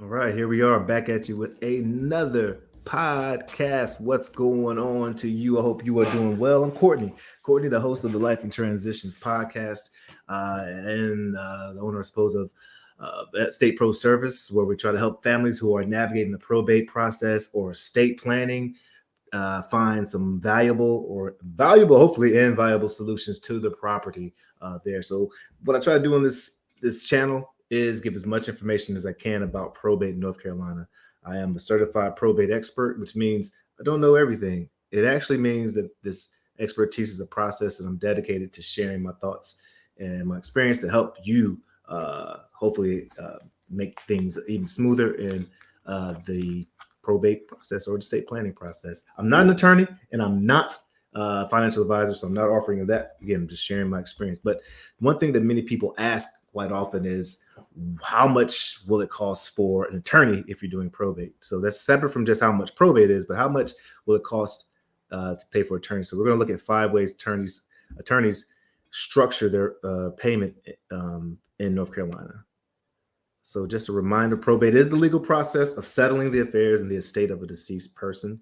All right, here we are back at you with another podcast. What's going on to you? I hope you are doing well. I'm Courtney. Courtney, the host of the Life and Transitions podcast, and the owner, I suppose, of State Pro Service, where we try to help families who are navigating the probate process or estate planning find some hopefully, and valuable solutions to the property there. So, what I try to do on this channel is give as much information as I can about probate in North Carolina. I am a certified probate expert, which means I don't know everything. It actually means that this expertise is a process, and I'm dedicated to sharing my thoughts and my experience to help you hopefully make things even smoother in the probate process or the estate planning process. I'm not an attorney and I'm not a financial advisor, so I'm not offering that. Again, I'm just sharing my experience. But one thing that many people ask quite often is, how much will it cost for an attorney if you're doing probate? So that's separate from just how much probate is, but how much will it cost to pay for attorney? So we're going to look at 5 ways attorneys structure their payment in North Carolina. So just a reminder, probate is the legal process of settling the affairs in the estate of a deceased person.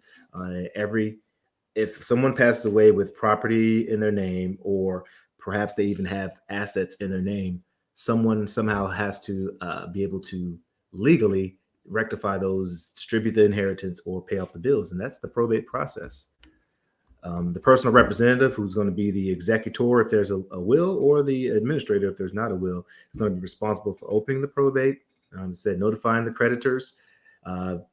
If someone passes away with property in their name, or perhaps they even have assets in their name, someone somehow has to be able to legally rectify those, distribute the inheritance, or pay off the bills. And that's the probate process. The personal representative, who's going to be the executor if there's a will, or the administrator if there's not a will, is going to be responsible for opening the probate, notifying the creditors,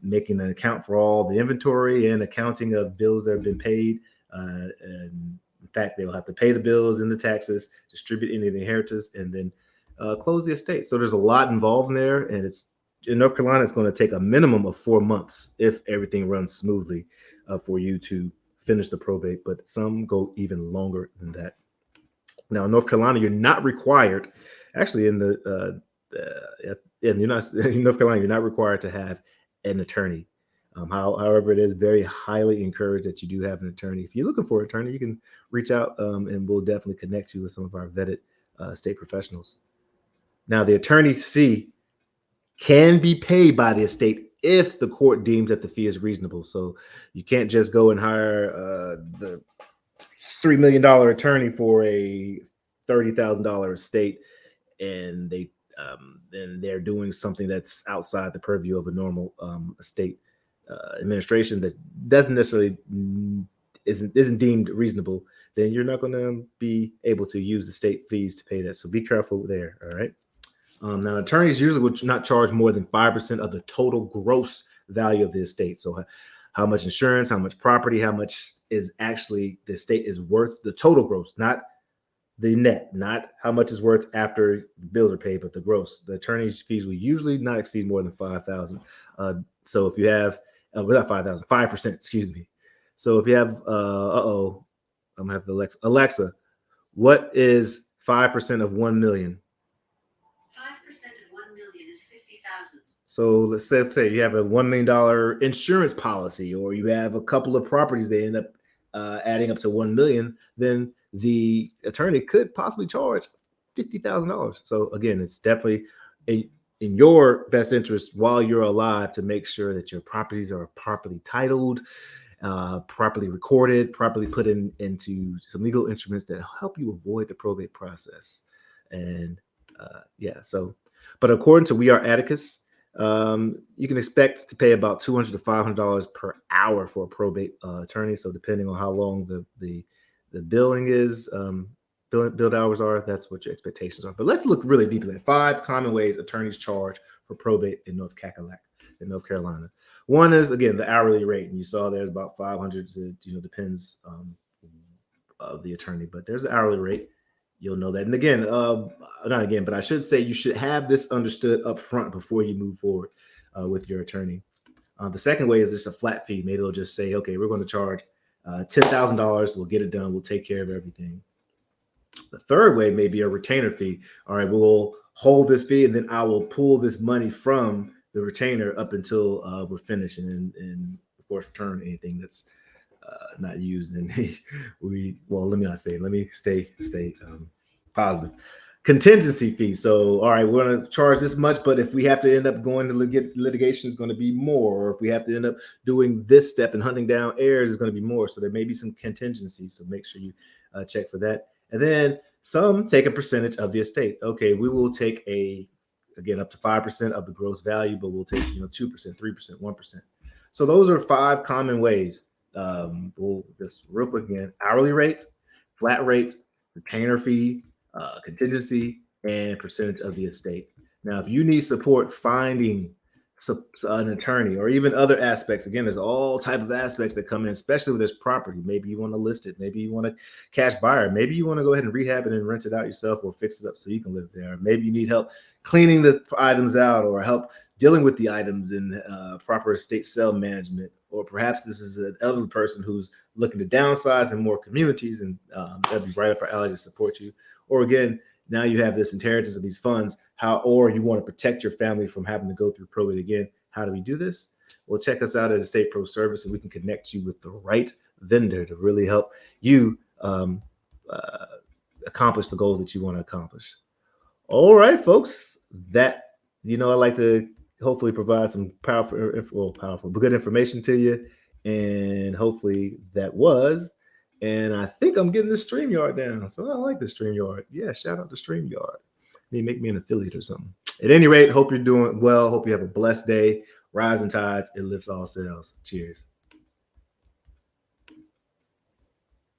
making an account for all the inventory and accounting of bills that have been paid. And in fact, they'll have to pay the bills and the taxes, distribute any of the inheritance, and then close the estate. So there's a lot involved in there, and it's in North Carolina. It's going to take a minimum of 4 months if everything runs smoothly for you to finish the probate, but some go even longer than that. Now, in North Carolina, you're not required. Actually, in North Carolina, you're not required to have an attorney. However, it is very highly encouraged that you do have an attorney. If you're looking for an attorney, you can reach out, and we'll definitely connect you with some of our vetted state professionals. Now, the attorney's fee can be paid by the estate if the court deems that the fee is reasonable. So you can't just go and hire the $3 million attorney for a $30,000 estate, and then they're doing something that's outside the purview of a normal estate administration that doesn't necessarily isn't deemed reasonable. Then you're not going to be able to use the state fees to pay that. So be careful there. All right. Now, attorneys usually would not charge more than 5% of the total gross value of the estate. So, how much insurance, how much property, how much is actually the estate is worth, the total gross, not the net, not how much is worth after the bills are paid, but the gross. The attorney's fees will usually not exceed more than 5,000. So if you have, not 5,000, 5%, excuse me. So if you have, I'm gonna have to Alexa, what is 5% of 1 million? 5% of 1 million is 50,000. So let's say you have a $1 million insurance policy, or you have a couple of properties that end up adding up to 1 million, then the attorney could possibly charge $50,000. So again, it's definitely in your best interest while you're alive to make sure that your properties are properly titled, properly recorded, properly put into some legal instruments that help you avoid the probate process. And but according to We Are Atticus, you can expect to pay about $200 to $500 per hour for a probate attorney. So depending on how long the billing is, billed hours are, that's what your expectations are. But let's look really deeply at 5 common ways attorneys charge for probate in North Carolina. One is, again, the hourly rate, and you saw there's about 500. Depends of the attorney, but there's an hourly rate. You'll know that. And again, not again, but I should say you should have this understood up front before you move forward with your attorney. The second way is just a flat fee. Maybe they'll just say, okay, we're going to charge $10,000. We'll get it done. We'll take care of everything. The third way may be a retainer fee. All right, we'll hold this fee, and then I will pull this money from the retainer up until we're finished, and of course return anything that's not used. And let me stay positive. contingency fee. So, all right, we're going to charge this much, but if we have to end up going to litigation, it's going to be more. Or if we have to end up doing this step and hunting down heirs, it's going to be more. So there may be some contingency. So make sure you check for that. And then some take a percentage of the estate. Okay, we will take again, up to 5% of the gross value, but we'll take 2%, 3%, 1%. So those are 5 common ways. We'll just real quick again: hourly rate, flat rate, retainer fee, contingency, and percentage of the estate. Now, if you need support finding an attorney or even other aspects, again, there's all type of aspects that come in, especially with this property. Maybe you want to list it. Maybe you want to cash buyer. Maybe you want to go ahead and rehab it and rent it out yourself or fix it up so you can live there. Maybe you need help cleaning the items out or help dealing with the items in proper estate sale management. Or perhaps this is an elderly person who's looking to downsize in more communities, and that'd be right up our alley to support you. Or again, now you have this inheritance of these funds, or you want to protect your family from having to go through probate again. How do we do this? Well, check us out at Estate Pro Service, and we can connect you with the right vendor to really help you accomplish the goals that you want to accomplish. All right, folks, I like to hopefully provide some powerful, but good information to you. And hopefully that was. And I think I'm getting the StreamYard down. So I like the StreamYard. Yeah, shout out to StreamYard. Maybe make me an affiliate or something. At any rate, hope you're doing well. Hope you have a blessed day. Rising tides, it lifts all sails. Cheers.